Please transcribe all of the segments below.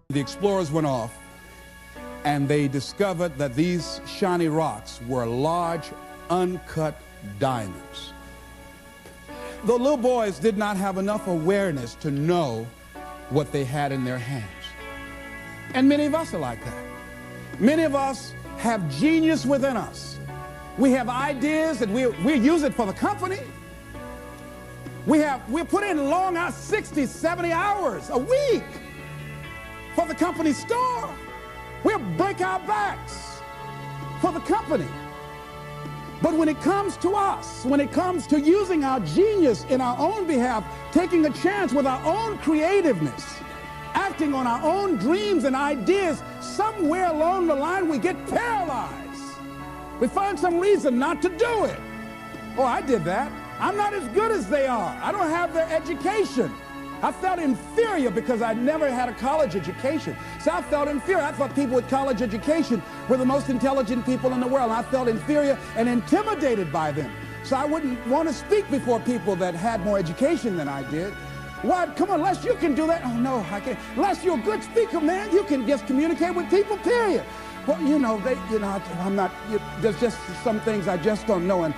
The explorers went off and they discovered that these shiny rocks were large, uncut diamonds. The little boys did not have enough awareness to know what they had in their hands. And many of us are like that. Many of us have genius within us. We have ideas and we use it for the company. We put in long hours, 60, 70 hours a week for the company store. We'll break our backs for the company. But when it comes to us, when it comes to using our genius in our own behalf, taking a chance with our own creativeness, acting on our own dreams and ideas, somewhere along the line we get paralyzed. We find some reason not to do it. Oh, I did that. I'm not as good as they are. I don't have their education. I felt inferior because I never had a college education. So I felt inferior. I thought people with college education were the most intelligent people in the world. I felt inferior and intimidated by them. So I wouldn't want to speak before people that had more education than I did. Why? Come on, Les, you can do that. Oh, no, I can't. Les, you're a good speaker, man. You can just communicate with people, period. Well, I'm not, there's just some things I just don't know. And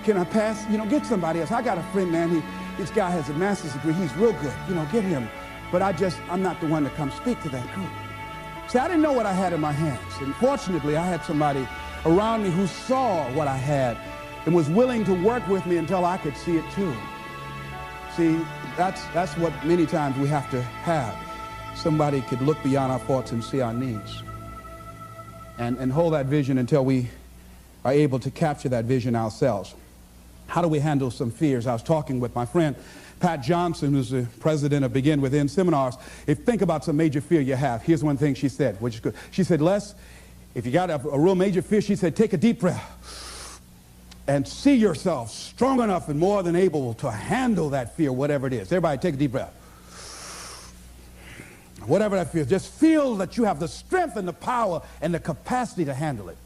can I pass? Get somebody else. I got a friend, man. This guy has a master's degree. He's real good. Get him. But I'm not the one to come speak to that group. See, I didn't know what I had in my hands. And fortunately, I had somebody around me who saw what I had and was willing to work with me until I could see it too. See, that's what many times we have to have. Somebody could look beyond our faults and see our needs. And hold that vision until we are able to capture that vision ourselves. How do we handle some fears? I was talking with my friend Pat Johnson, who's the president of Begin Within seminars. Think about some major fear you have. Here's one thing she said, which is good. She said, Les, if you got a real major fear, she said, take a deep breath and see yourself strong enough and more than able to handle that fear, whatever it is. Everybody take a deep breath. Whatever that fear is, just feel that you have the strength and the power and the capacity to handle it.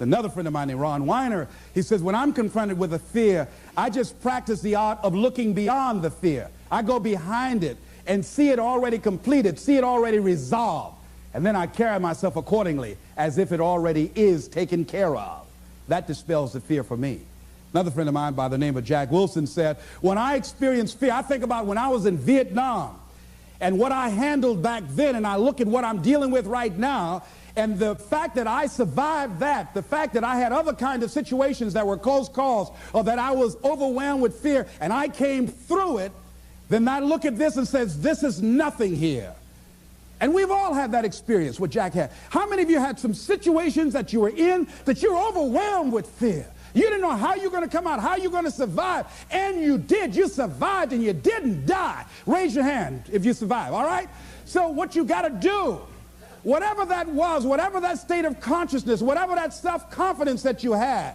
Another friend of mine named Ron Weiner, he says, when I'm confronted with a fear, I just practice the art of looking beyond the fear. I go behind it and see it already completed, see it already resolved. And then I carry myself accordingly as if it already is taken care of. That dispels the fear for me. Another friend of mine by the name of Jack Wilson said, when I experience fear, I think about when I was in Vietnam and what I handled back then, and I look at what I'm dealing with right now, and the fact that I survived that, the fact that I had other kinds of situations that were close calls, or that I was overwhelmed with fear, and I came through it, then I look at this and says, this is nothing here. And we've all had that experience, what Jack had. How many of you had some situations that you were in that you were overwhelmed with fear? You didn't know how you're going to come out, how you're going to survive, and you did. You survived and you didn't die. Raise your hand if you survive, all right? So what you got to do, whatever that was, whatever that state of consciousness, whatever that self-confidence that you had,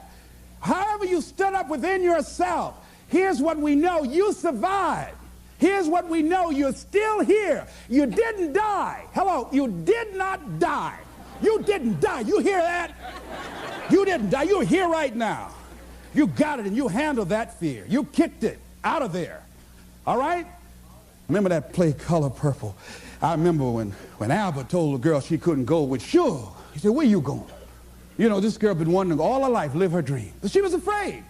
however you stood up within yourself, here's what we know, you survived. Here's what we know, you're still here. You didn't die. Hello, you did not die. You didn't die. You hear that? You didn't die. You're here right now. You got it and you handled that fear. You kicked it out of there. All right? Remember that play Color Purple? I remember when Albert told the girl she couldn't go with Suge. He said, where you going? This girl been wanting all her life live her dream. But she was afraid.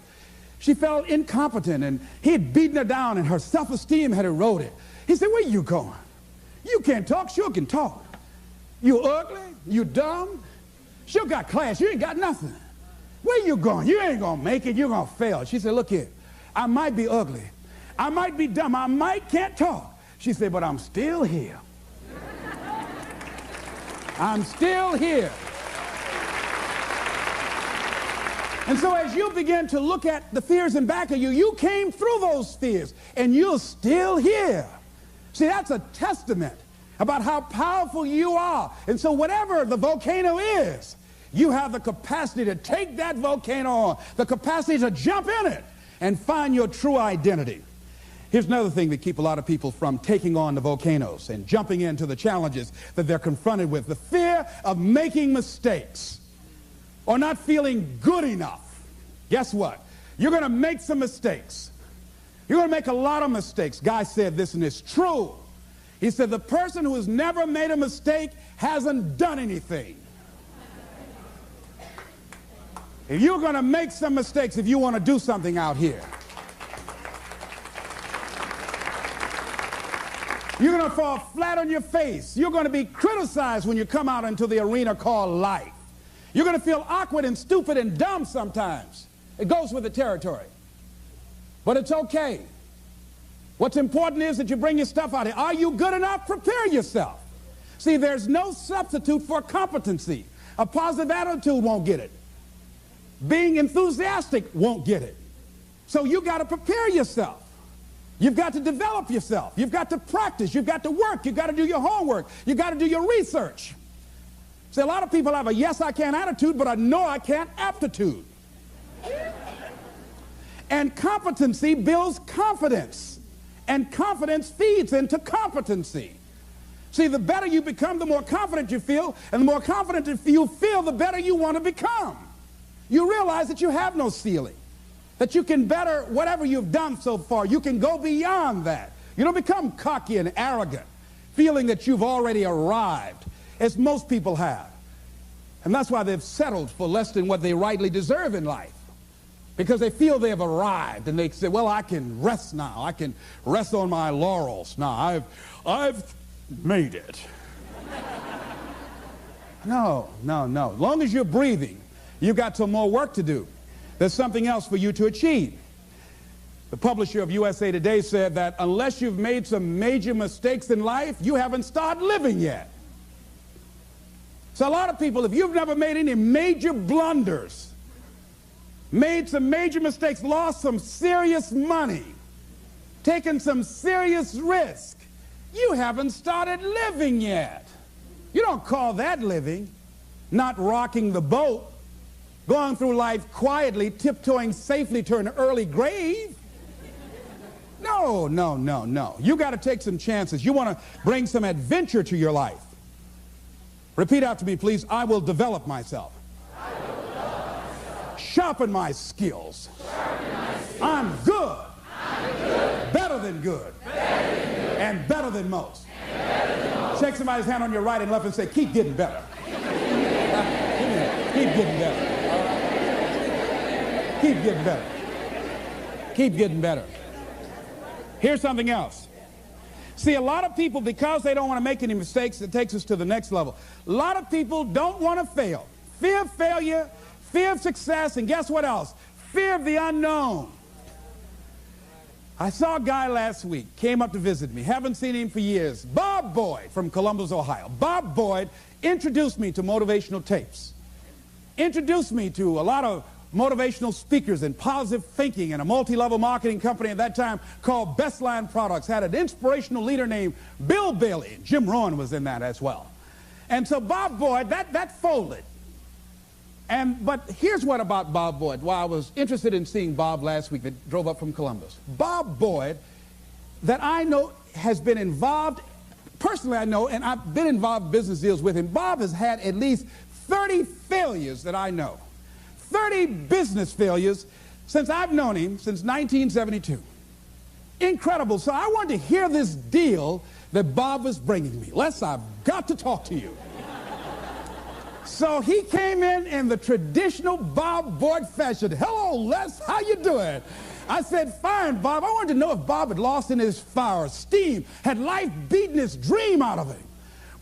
She felt incompetent and he had beaten her down and her self-esteem had eroded. He said, where you going? You can't talk. Suge can talk. You ugly. You dumb. Suge got class. You ain't got nothing. Where you going? You ain't going to make it. You're going to fail. She said, look here. I might be ugly. I might be dumb. I can't talk. She said, but I'm still here. I'm still here. And so as you begin to look at the fears in back of you, you came through those fears and you're still here. See, that's a testament about how powerful you are. And so whatever the volcano is, you have the capacity to take that volcano on, the capacity to jump in it and find your true identity. Here's another thing that keeps a lot of people from taking on the volcanoes and jumping into the challenges that they're confronted with. The fear of making mistakes or not feeling good enough. Guess what? You're going to make some mistakes. You're going to make a lot of mistakes. Guy said this, and it's true. He said, the person who has never made a mistake hasn't done anything. If you're going to make some mistakes, if you want to do something out here, you're going to fall flat on your face. You're going to be criticized when you come out into the arena called life. You're going to feel awkward and stupid and dumb sometimes. It goes with the territory. But it's okay. What's important is that you bring your stuff out here. Are you good enough? Prepare yourself. See, there's no substitute for competency. A positive attitude won't get it. Being enthusiastic won't get it. So you got to prepare yourself. You've got to develop yourself. You've got to practice. You've got to work. You've got to do your homework. You've got to do your research. See, a lot of people have a yes, I can attitude, but a no, I can't aptitude. And competency builds confidence. And confidence feeds into competency. See, the better you become, the more confident you feel. And the more confident you feel, the better you want to become. You realize that you have no ceiling. That you can better whatever you've done so far. You can go beyond that. You don't become cocky and arrogant, feeling that you've already arrived, as most people have. And that's why they've settled for less than what they rightly deserve in life. Because they feel they have arrived, and they say, well, I can rest now. I can rest on my laurels now. I've made it. No. As long as you're breathing, you've got some more work to do. There's something else for you to achieve. The publisher of USA Today said that unless you've made some major mistakes in life, you haven't started living yet. So a lot of people, if you've never made any major blunders, made some major mistakes, lost some serious money, taken some serious risk, you haven't started living yet. You don't call that living. Not rocking the boat, going through life quietly, tiptoeing safely to an early grave. No. You got to take some chances. You want to bring some adventure to your life. Repeat after me, please. I will develop myself. Sharpen my skills. I'm good. Better than good. And better than most. Shake somebody's hand on your right and left and say, keep getting better. Keep getting better. Keep getting better. Keep getting better. Here's something else. See, a lot of people, because they don't want to make any mistakes, it takes us to the next level. A lot of people don't want to fail. Fear of failure, fear of success, and guess what else? Fear of the unknown. I saw a guy last week, came up to visit me, haven't seen him for years. Bob Boyd from Columbus, Ohio. Bob Boyd introduced me to motivational tapes. Introduced me to a lot of motivational speakers and positive thinking, and a multi-level marketing company at that time called Bestline Products had an inspirational leader named Bill Bailey. Jim Rohn was in that as well. And so Bob Boyd, that folded. But here's what about Bob Boyd. Well, I was interested in seeing Bob last week that drove up from Columbus. Bob Boyd, that I know has been involved, personally I know, and I've been involved in business deals with him. Bob has had at least 30 failures that I know. 30 business failures since I've known him, since 1972. Incredible. So I wanted to hear this deal that Bob was bringing me. Les, I've got to talk to you. So he came in the traditional Bob Boyd fashion. Hello, Les, how you doing? I said, fine, Bob. I wanted to know if Bob had lost in his fire, steam, had life beaten his dream out of him.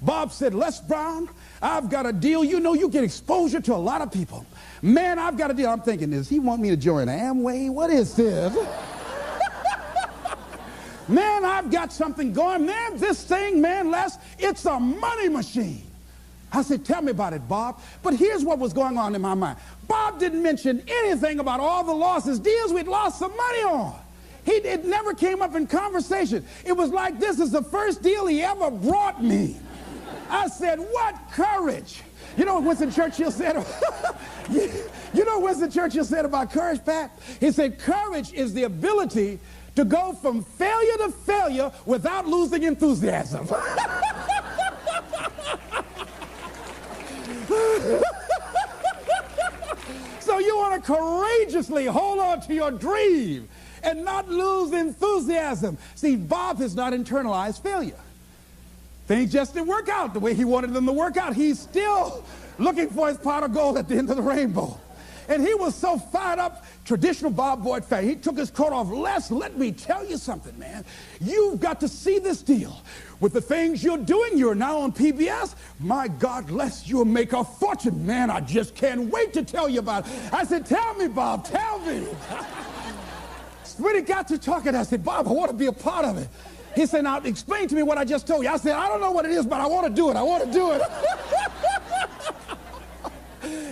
Bob said, Les Brown, I've got a deal. You know, you get exposure to a lot of people. Man, I've got a deal. I'm thinking, does he want me to join Amway? What is this? Man, I've got something going. Man, this thing, man, Les, it's a money machine. I said, tell me about it, Bob. But here's what was going on in my mind. Bob didn't mention anything about all the losses, deals we'd lost some money on. It never came up in conversation. It was like, this is the first deal he ever brought me. I said, what courage. You know what Winston Churchill said? You know what Winston Churchill said about courage, Pat? He said, courage is the ability to go from failure to failure without losing enthusiasm. So you want to courageously hold on to your dream and not lose enthusiasm. See, Bob has not internalized failure. Things just didn't work out the way he wanted them to work out. He's still looking for his pot of gold at the end of the rainbow. And he was so fired up, traditional Bob Boyd fan. He took his coat off. Les, let me tell you something, man. You've got to see this deal. With the things you're doing, you're now on PBS. My God, Les, you'll make a fortune. Man, I just can't wait to tell you about it. I said, tell me, Bob, tell me. When he got to talking, I said, Bob, I want to be a part of it. He said, now explain to me what I just told you. I said, I don't know what it is, but I want to do it. I want to do it.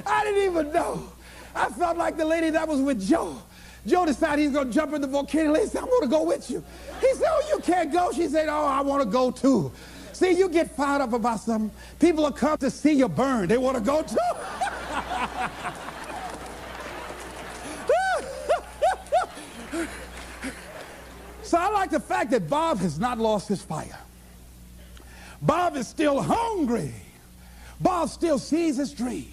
I didn't even know. I felt like the lady that was with Joe. Joe decided he's going to jump in the volcano. Lady said, I'm going to go with you. He said, oh, you can't go. She said, oh, I want to go too. See, you get fired up about something. People will come to see you burn. They want to go too. So I like the fact that Bob has not lost his fire. Bob is still hungry. Bob still sees his dream.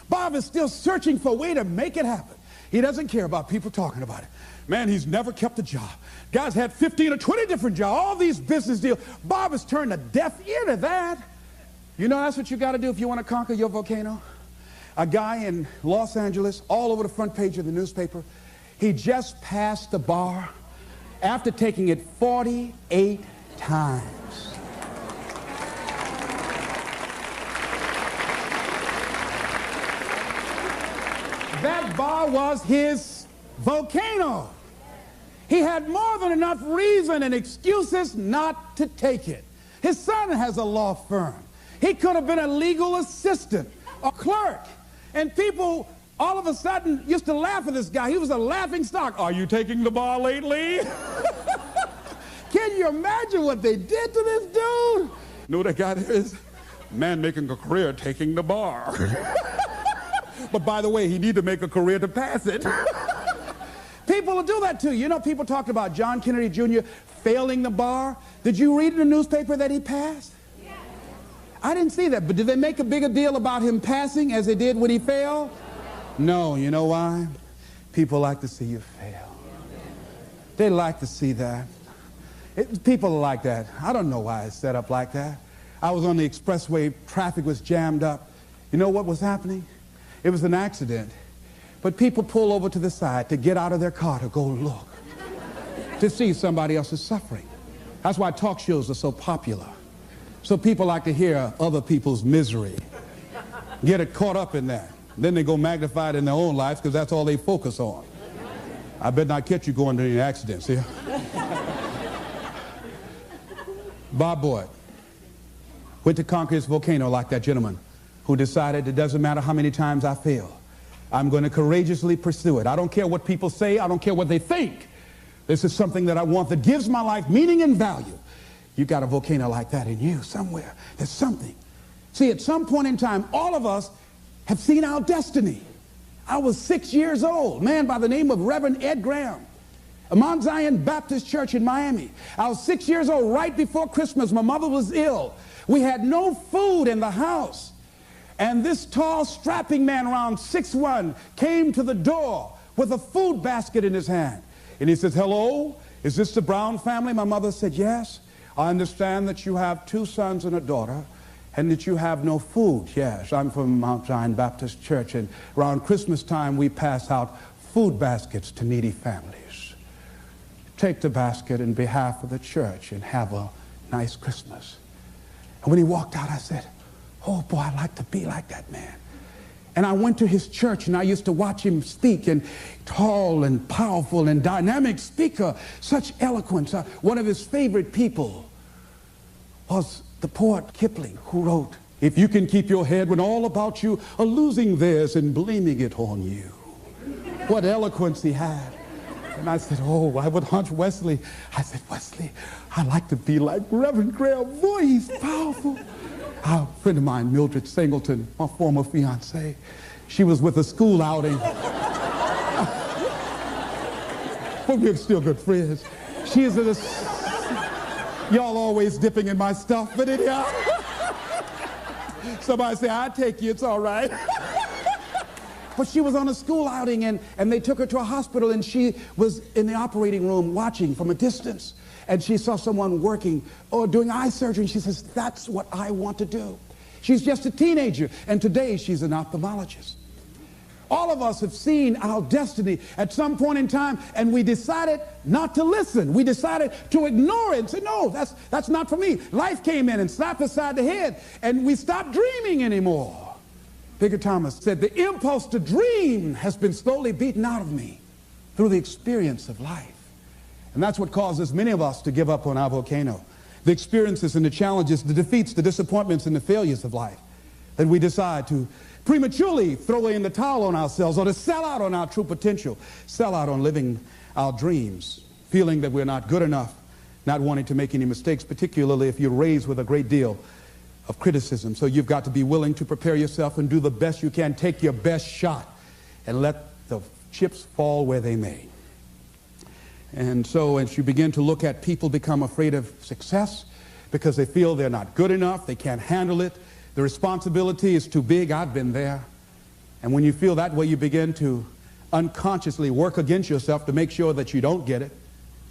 Bob is still searching for a way to make it happen. He doesn't care about people talking about it. Man, he's never kept a job. Guy's had 15 or 20 different jobs, all these business deals. Bob has turned a deaf ear to that. You know that's what you got to do if you want to conquer your volcano? A guy in Los Angeles, all over the front page of the newspaper, he just passed the bar after taking it 48 times. That bar was his volcano. He had more than enough reason and excuses not to take it. His son has a law firm. He could have been a legal assistant, a clerk. And people all of a sudden used to laugh at this guy. He was a laughing stock. Are you taking the bar lately? Can you imagine what they did to this dude? You know what that guy there is? Man making a career taking the bar. But by the way, he need to make a career to pass it. People will do that too. You know, people talked about John Kennedy Jr. failing the bar. Did you read in the newspaper that he passed? Yes. I didn't see that, but did they make a bigger deal about him passing as they did when he failed? No, you know why? People like to see you fail. They like to see that. People are like that. I don't know why it's set up like that. I was on the expressway, traffic was jammed up. You know what was happening? It was an accident. But people pull over to the side to get out of their car to go look, to see somebody else's suffering. That's why talk shows are so popular. So people like to hear other people's misery, get it caught up in that. Then they go magnify it in their own lives because that's all they focus on. I better not catch you going to any accidents here. Bob Boyd went to conquer his volcano like that gentleman who decided it doesn't matter how many times I fail. I'm going to courageously pursue it. I don't care what people say. I don't care what they think. This is something that I want that gives my life meaning and value. You got a volcano like that in you somewhere. There's something. See, at some point in time, all of us have seen our destiny. I was 6 years old, a man by the name of Reverend Ed Graham, a Mount Zion Baptist Church in Miami. I was 6 years old right before Christmas. My mother was ill. We had no food in the house. And this tall, strapping man around 6'1" came to the door with a food basket in his hand. And he says, hello, is this the Brown family? My mother said, yes. I understand that you have 2 sons and a daughter and that you have no food. Yes, I'm from Mount Zion Baptist Church, and around Christmas time we pass out food baskets to needy families. Take the basket in behalf of the church and have a nice Christmas. And when he walked out, I said, oh boy, I'd like to be like that man. And I went to his church and I used to watch him speak, and tall and powerful and dynamic speaker, such eloquence. One of his favorite people was the poet Kipling, who wrote, if you can keep your head when all about you are losing theirs and blaming it on you. What eloquence he had. And I said, oh, I would hunch Wesley. I said, Wesley, I'd like to be like Reverend Graham. Boy, he's powerful. A friend of mine, Mildred Singleton, my former fiancée, she was with a school outing. But we're still good friends. She is y'all always dipping in my stuff, but anyhow. Somebody say, I'll take you, it's all right. But she was on a school outing, and they took her to a hospital, and she was in the operating room watching from a distance. And she saw someone working or doing eye surgery, and she says, that's what I want to do. She's just a teenager, and today she's an ophthalmologist. All of us have seen our destiny at some point in time, and we decided not to listen. We decided to ignore it and say, no, that's not for me. Life came in and slapped us side the head, and we stopped dreaming anymore. Bigger Thomas said, the impulse to dream has been slowly beaten out of me through the experience of life. And that's what causes many of us to give up on our volcano. The experiences and the challenges, the defeats, the disappointments, and the failures of life, that we decide to prematurely throw in the towel on ourselves, or to sell out on our true potential, sell out on living our dreams, feeling that we're not good enough, not wanting to make any mistakes, particularly if you're raised with a great deal of criticism. So you've got to be willing to prepare yourself and do the best you can, take your best shot, and let the chips fall where they may. And so as you begin to look at people become afraid of success because they feel they're not good enough, they can't handle it, the responsibility is too big. I've been there. And when you feel that way, you begin to unconsciously work against yourself to make sure that you don't get it.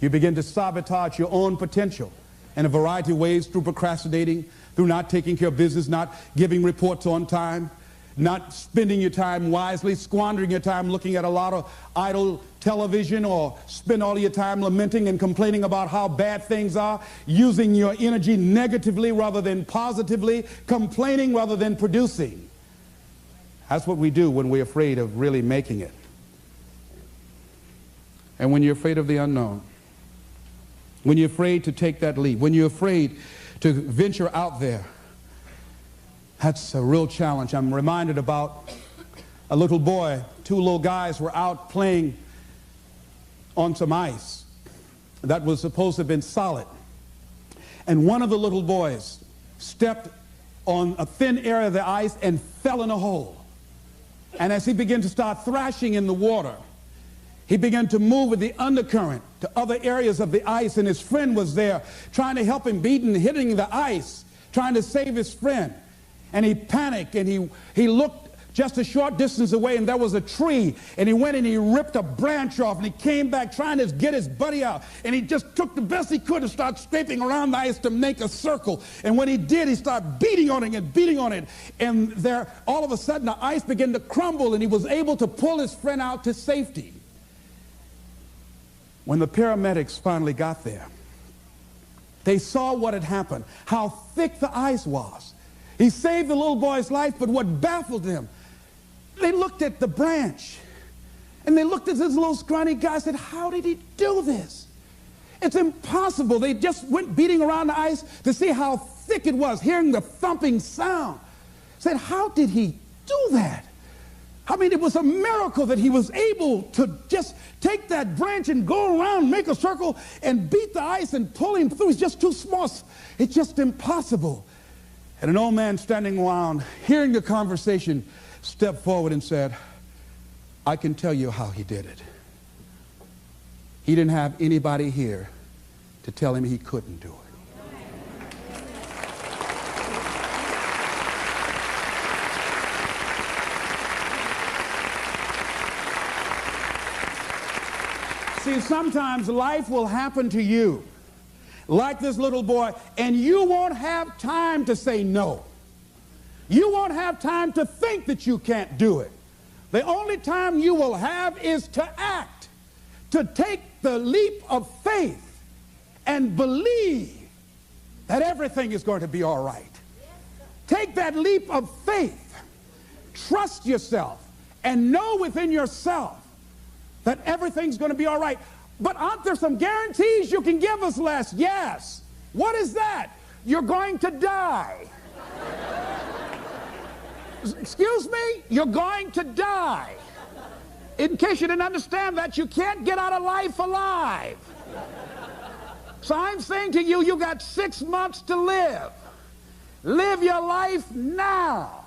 You begin to sabotage your own potential in a variety of ways, through procrastinating, through not taking care of business, not giving reports on time, not spending your time wisely, squandering your time looking at a lot of idle television, or spend all your time lamenting and complaining about how bad things are, using your energy negatively rather than positively, complaining rather than producing. That's what we do when we're afraid of really making it. And when you're afraid of the unknown, when you're afraid to take that leap, when you're afraid to venture out there, that's a real challenge. I'm reminded about a little boy. Two little guys were out playing on some ice that was supposed to have been solid. And one of the little boys stepped on a thin area of the ice and fell in a hole. And as he began to start thrashing in the water, he began to move with the undercurrent to other areas of the ice, and his friend was there trying to help him, beating, hitting the ice, trying to save his friend. And he panicked, and he looked just a short distance away, and there was a tree, and he went and he ripped a branch off, and he came back trying to get his buddy out, and he just took the best he could and started scraping around the ice to make a circle. And when he did, he started beating on it and beating on it, and there all of a sudden the ice began to crumble, and he was able to pull his friend out to safety. When the paramedics finally got there, they saw what had happened, how thick the ice was. He saved the little boy's life, but what baffled them, they looked at the branch, and they looked at this little scrawny guy and said, how did he do this? It's impossible. They just went beating around the ice to see how thick it was, hearing the thumping sound. Said, how did he do that? I mean, it was a miracle that he was able to just take that branch and go around, make a circle, and beat the ice and pull him through. He's just too small. It's just impossible. And an old man standing around, hearing the conversation, stepped forward and said, I can tell you how he did it. He didn't have anybody here to tell him he couldn't do it. See, sometimes life will happen to you, like this little boy, and you won't have time to say no. You won't have time to think that you can't do it. The only time you will have is to act, to take the leap of faith and believe that everything is going to be all right. Take that leap of faith, trust yourself, and know within yourself that everything's going to be all right. But aren't there some guarantees you can give us, Les? Yes. What is that? You're going to die. Excuse me? You're going to die. In case you didn't understand that, you can't get out of life alive. So I'm saying to you, you got 6 months to live. Live your life now.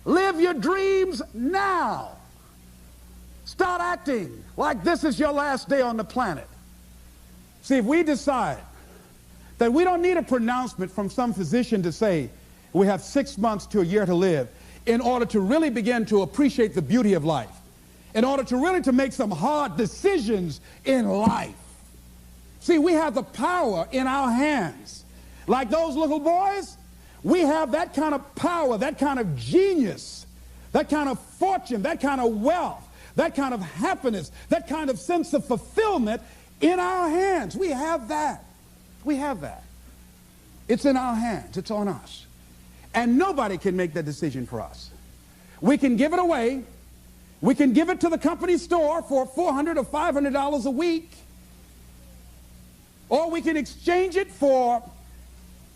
Live your dreams now. Start acting like this is your last day on the planet. See, if we decide that we don't need a pronouncement from some physician to say we have 6 months to a year to live, in order to really begin to appreciate the beauty of life, in order to really to make some hard decisions in life. See, we have the power in our hands. Like those little boys, we have that kind of power, that kind of genius, that kind of fortune, that kind of wealth, that kind of happiness, that kind of sense of fulfillment in our hands. We have that. We have that. It's in our hands. It's on us. And nobody can make that decision for us. We can give it away. We can give it to the company store for $400 or $500 a week. Or we can exchange it for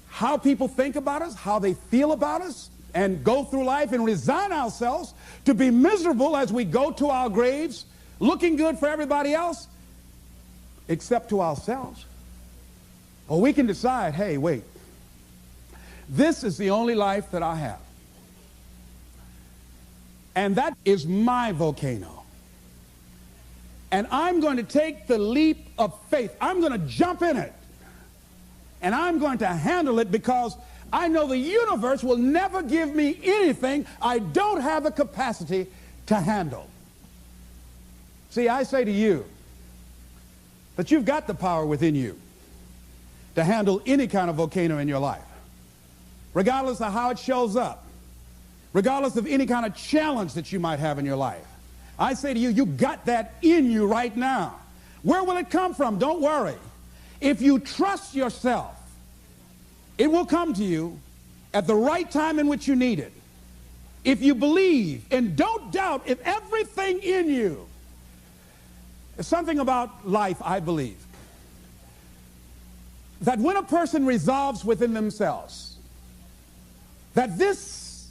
how people think about us, how they feel about us, and go through life and resign ourselves to be miserable as we go to our graves, looking good for everybody else, except to ourselves. Or we can decide, hey, wait, this is the only life that I have. And that is my volcano. And I'm going to take the leap of faith. I'm going to jump in it. And I'm going to handle it because I know the universe will never give me anything I don't have the capacity to handle. See, I say to you that you've got the power within you to handle any kind of volcano in your life, regardless of how it shows up, regardless of any kind of challenge that you might have in your life. I say to you, you got that in you right now. Where will it come from? Don't worry. If you trust yourself, it will come to you at the right time in which you need it. If you believe and don't doubt, if everything in you, there's something about life, I believe, that when a person resolves within themselves that this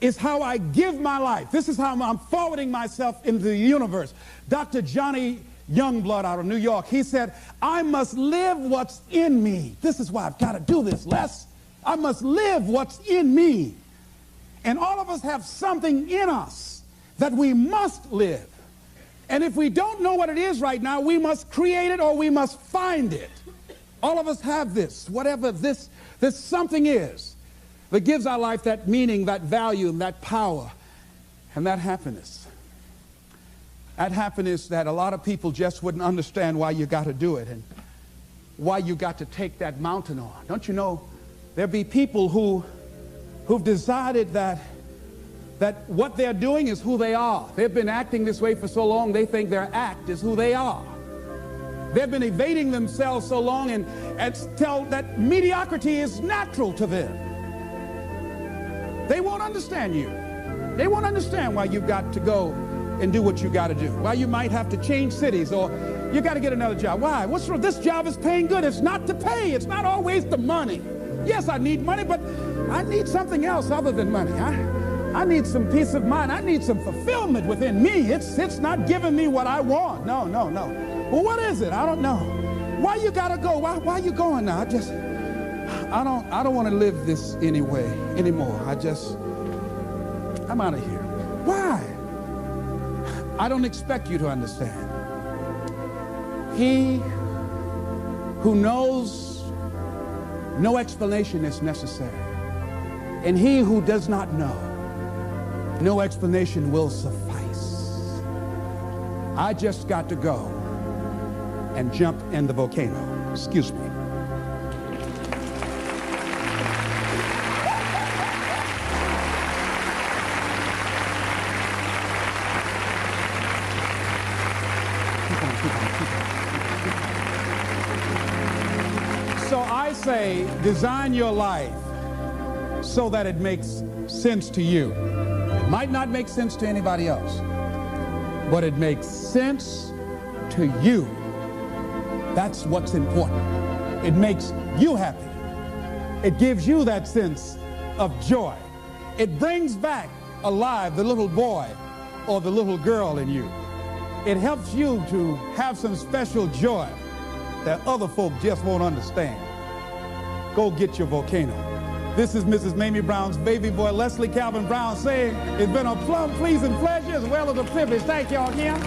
is how I give my life, this is how I'm forwarding myself into the universe. Dr. Johnny Youngblood out of New York, he said, I must live what's in me. This is why I've got to do this, Les. I must live what's in me. And all of us have something in us that we must live. And if we don't know what it is right now, we must create it or we must find it. All of us have this, whatever this something is that gives our life that meaning, that value, and that power, and that happiness. That happiness that a lot of people just wouldn't understand why you got to do it and why you got to take that mountain on. Don't you know there be people who've decided that what they're doing is who they are. They've been acting this way for so long, they think their act is who they are. They've been evading themselves so long and tell that mediocrity is natural to them. They won't understand you. They won't understand why you've got to go and do what you got to do. Why you might have to change cities or you got to get another job. Why? What's wrong? This job is paying good. It's not to pay. It's not always the money. Yes, I need money, but I need something else other than money. I need some peace of mind. I need some fulfillment within me. It's not giving me what I want. No. Well, what is it? I don't know. Why you got to go? Why you going now? I don't want to live this anymore. I'm out of here. Why? I don't expect you to understand. He who knows no explanation is necessary, and he who does not know, no explanation will suffice. I just got to go and jump in the volcano. Excuse me. So I say, design your life so that it makes sense to you. It might not make sense to anybody else, but it makes sense to you. That's what's important. It makes you happy. It gives you that sense of joy. It brings back alive the little boy or the little girl in you. It helps you to have some special joy that other folk just won't understand. Go get your volcano. This is Mrs. Mamie Brown's baby boy, Leslie Calvin Brown, saying it's been a plum pleasing pleasure as well as a privilege. Thank y'all again.